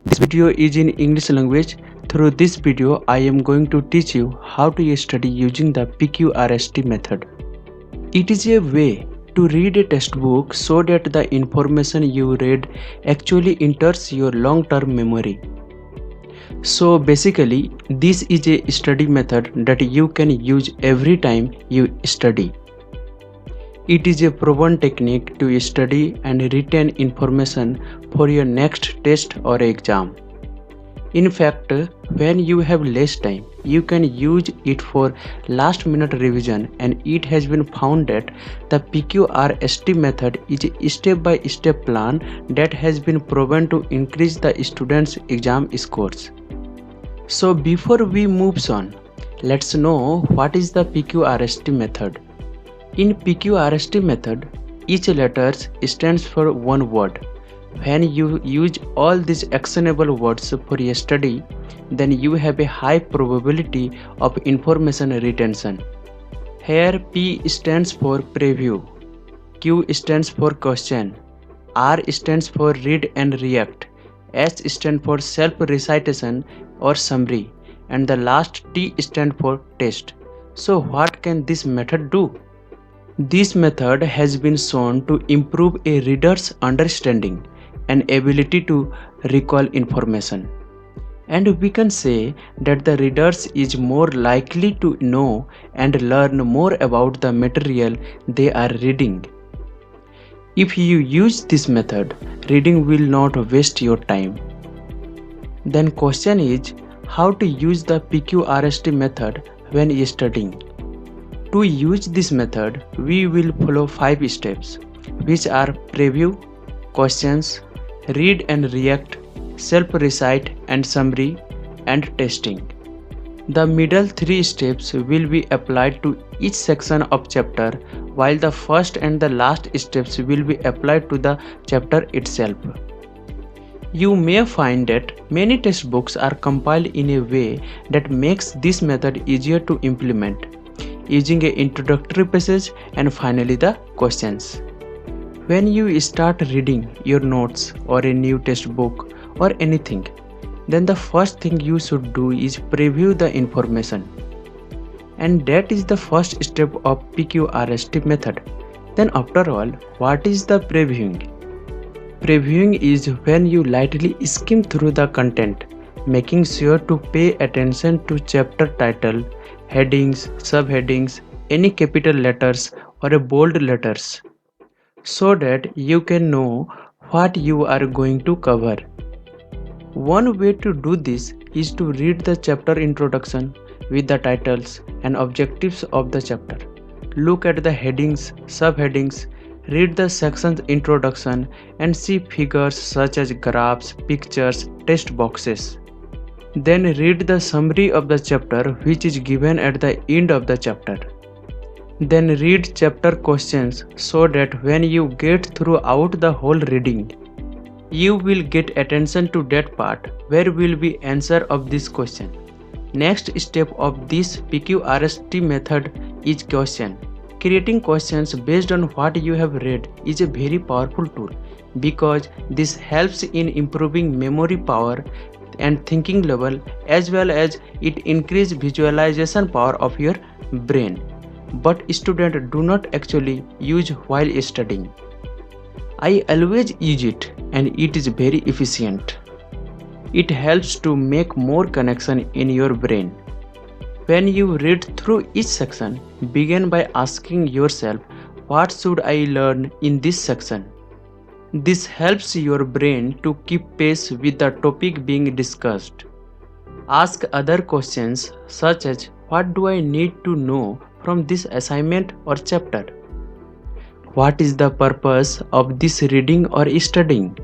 This video is in English language. Through this video, I am going to teach you how to study using the PQRST method. It is a way to read a textbook so that the information you read actually enters your long-term memory. So basically, this is a study method that you can use every time you study. It is a proven technique to study and retain information for your next test or exam. In fact, when you have less time, you can use it for last minute revision, and it has been found that the PQRST method is a step-by-step plan that has been proven to increase the students' exam scores. So before we move on, let's know what is the PQRST method. In PQRST method, each letter stands for one word. When you use all these actionable words for your study, then you have a high probability of information retention. Here P stands for preview, Q stands for question, R stands for read and react, S stands for self-recitation or summary, and the last T stands for test. So what can this method do? This method has been shown to improve a reader's understanding and ability to recall information. And we can say that the readers is more likely to know and learn more about the material they are reading. If you use this method, reading will not waste your time. Then question is how to use the PQRST method when studying. To use this method, we will follow 5 steps, which are preview, questions, read and react, self-recite and summary, and testing. The middle 3 steps will be applied to each section of chapter, while the first and the last steps will be applied to the chapter itself. You may find that many textbooks are compiled in a way that makes this method easier to implement, using an introductory passage and finally the questions. When you start reading your notes or a new textbook or anything, then the first thing you should do is preview the information. And that is the first step of PQRST method. Then after all, what is the previewing? Previewing is when you lightly skim through the content, making sure to pay attention to chapter title, headings, subheadings, any capital letters or a bold letters, so that you can know what you are going to cover. One way to do this is to read the chapter introduction with the titles and objectives of the chapter. Look at the headings, subheadings, read the section's introduction and see figures such as graphs, pictures, text boxes. Then read the summary of the chapter which is given at the end of the chapter. Then read chapter questions so that when you get throughout the whole reading, you will get attention to that part where will be answer of this question. Next step of this PQRST method is question. Creating questions based on what you have read is a very powerful tool because this helps in improving memory power and thinking level, as well as it increase visualization power of your brain. But students do not actually use while studying. I always use it and it is very efficient. It helps to make more connection in your brain. When you read through each section, begin by asking yourself, what should I learn in this section? This helps your brain to keep pace with the topic being discussed. Ask other questions such as, what do I need to know from this assignment or chapter? What is the purpose of this reading or studying?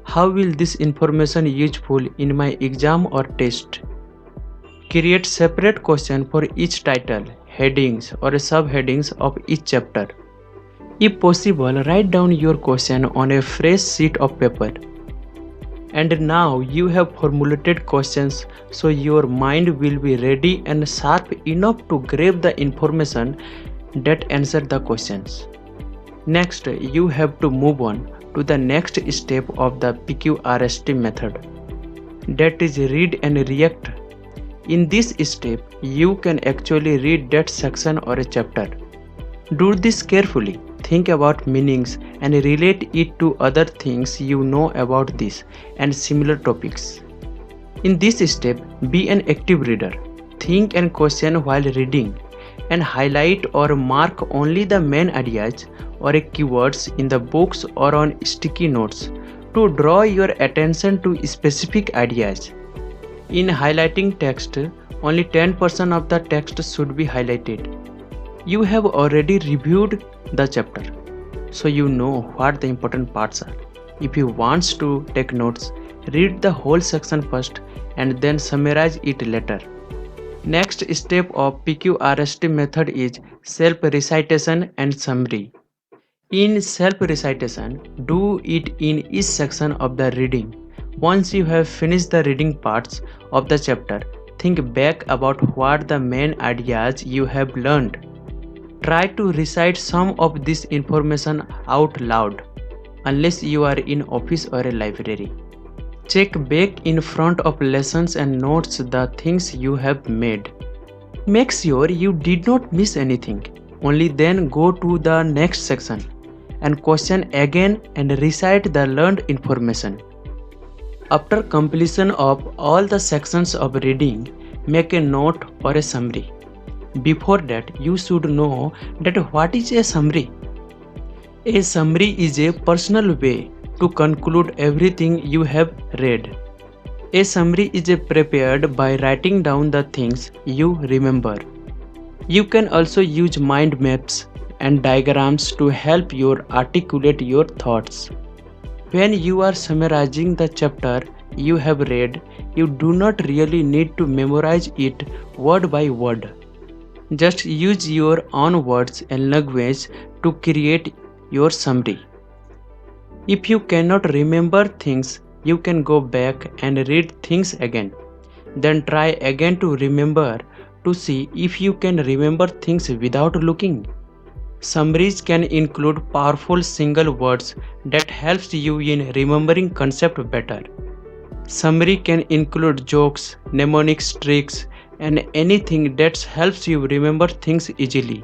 How will this information useful in my exam or test? Create separate question for each title, headings or subheadings of each chapter. If possible, write down your question on a fresh sheet of paper. And now you have formulated questions, so your mind will be ready and sharp enough to grab the information that answer the questions. Next, you have to move on to the next step of the PQRST method, that is read and react. In this step, you can actually read that section or a chapter. Do this carefully. Think about meanings and relate it to other things you know about this and similar topics. In this step, be an active reader. Think and question while reading, and highlight or mark only the main ideas or keywords in the books or on sticky notes to draw your attention to specific ideas. In highlighting text, only 10% of the text should be highlighted. You have already reviewed the chapter, so you know what the important parts are. If you want to take notes, read the whole section first and then summarize it later. Next step of PQRST method is self-recitation and summary. In self-recitation, do it in each section of the reading. Once you have finished the reading parts of the chapter, think back about what the main ideas you have learned. Try to recite some of this information out loud, unless you are in office or a library. Check back in front of lessons and notes the things you have made. Make sure you did not miss anything. Only then go to the next section and question again and recite the learned information. After completion of all the sections of reading, make a note or a summary. Before that, you should know that what is a summary. A summary is a personal way to conclude everything you have read. A summary is prepared by writing down the things you remember. You can also use mind maps and diagrams to help you articulate your thoughts. When you are summarizing the chapter you have read, you do not really need to memorize it word by word. Just use your own words and language to create your summary. If you cannot remember things, you can go back and read things again. Then try again to remember to see if you can remember things without looking. Summaries can include powerful single words that helps you in remembering concept better. Summary can include jokes, mnemonics, tricks, and anything that helps you remember things easily.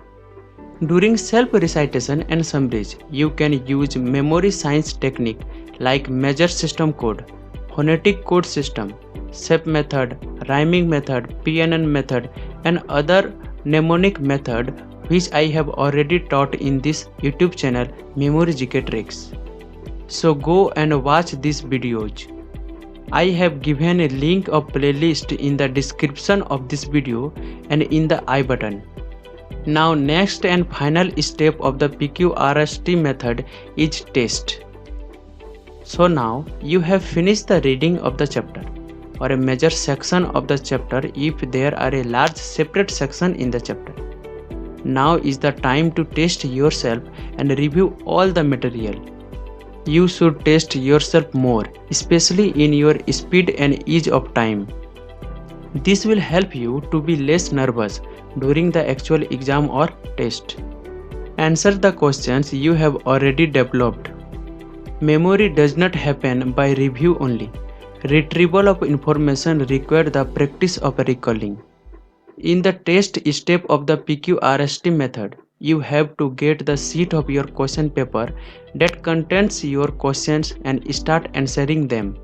During self-recitation and summaries, you can use memory science technique like measure system code, phonetic code system, shape method, rhyming method, PNN method, and other mnemonic method which I have already taught in this YouTube channel Memory GK Tricks. So go and watch these videos. I have given a link of playlist in the description of this video and in the I button. Now next and final step of the PQRST method is test. So now you have finished the reading of the chapter or a major section of the chapter if there are a large separate section in the chapter. Now is the time to test yourself and review all the material. You should test yourself more, especially in your speed and ease of time. This will help you to be less nervous during the actual exam or test. Answer the questions you have already developed. Memory does not happen by review only. Retrieval of information requires the practice of recalling. In the test step of the PQRST method, you have to get the sheet of your question paper that contains your questions and start answering them.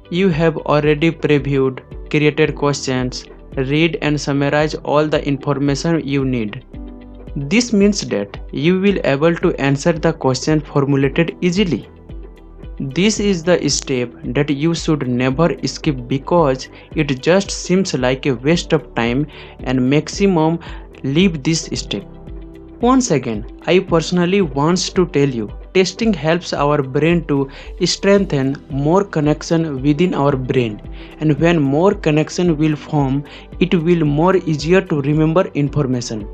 You have already previewed, created questions, read and summarize all the information you need. This means that you will be able to answer the question formulated easily. This is the step that you should never skip because it just seems like a waste of time and maximum leave this step. Once again, I personally want to tell you, testing helps our brain to strengthen more connection within our brain, and when more connection will form, it will more easier to remember information.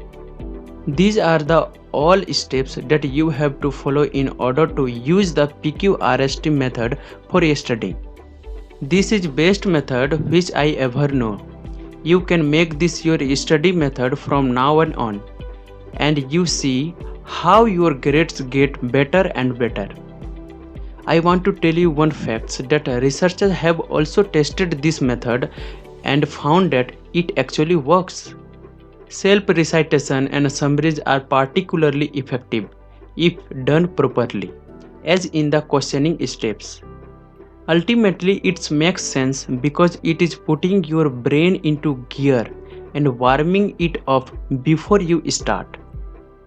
These are the all steps that you have to follow in order to use the PQRST method for studying. This is best method which I ever know. You can make this your study method from now on, and you see how your grades get better and better. I want to tell you one fact that researchers have also tested this method and found that it actually works. Self-recitation and summaries are particularly effective if done properly, as in the questioning steps. Ultimately, it makes sense because it is putting your brain into gear and warming it up before you start.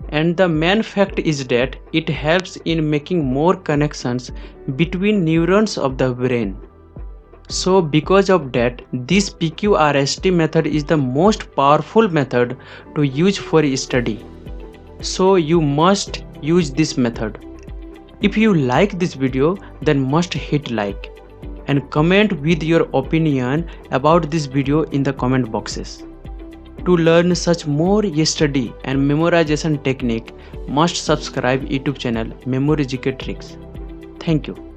And the main fact is that it helps in making more connections between neurons of the brain. So because of that, this PQRST method is the most powerful method to use for study. So you must use this method. If you like this video, then must hit like and comment with your opinion about this video in the comment boxes. To learn such more study and memorization technique, must subscribe YouTube channel Memory GK Tricks. Thank you.